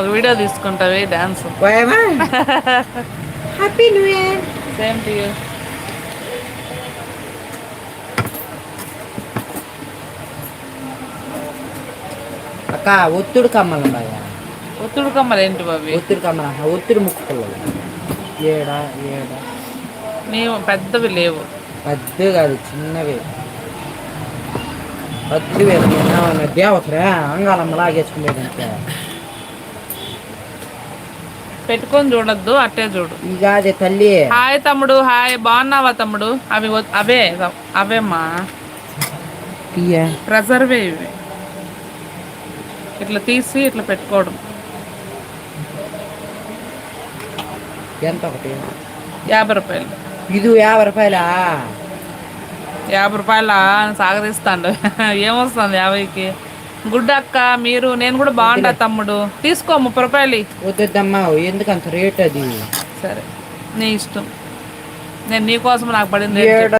ఒక వీడియో తీసుకుంటావే dance. Happy new year. Same to you. అక్క ఒత్తుడు కమ్మలు ఉన్నాయా? ఒత్తుడు కమ్మలు ఏంటి బాబీ? ఒత్తుడు కమ్మల ఒత్తుడు ముక్కు పిల్లలు ఏడా ఏడా నీవు పెద్దవి లేవు. పెద్దవి కాదు చిన్నవి. పెద్దవి దేవతరా అంగాలమ్మ లాగేసుకునేదంటే పెట్టుకొని చూడొద్దు, అట్టే చూడు. ఇక అదే తల్లి. హాయ్ తమ్ముడు, హాయ్. బాగున్నావా తమ్ముడు? అవి అవే అవేమ్మా, ప్రెజర్వే ఇవి. ఇట్లా తీసి ఇట్లా పెట్టుకోవడం. ఎంత ఒకటి? 50 రూపాయలు. ఇది 50 రూపాయలా? 50 రూపాయల సాగదీస్తాండు. ఏమొస్తుంది 50కి? గుడ్ అక్క. మీరు నేను కూడా బాగుంటా తమ్ముడు. తీసుకో 30 రూపాయలు. వద్దమ్మా, ఎందుకంత రేట్ అది? సరే నీ ఇష్టం. నేను నీ కోసం నాకు పడింది.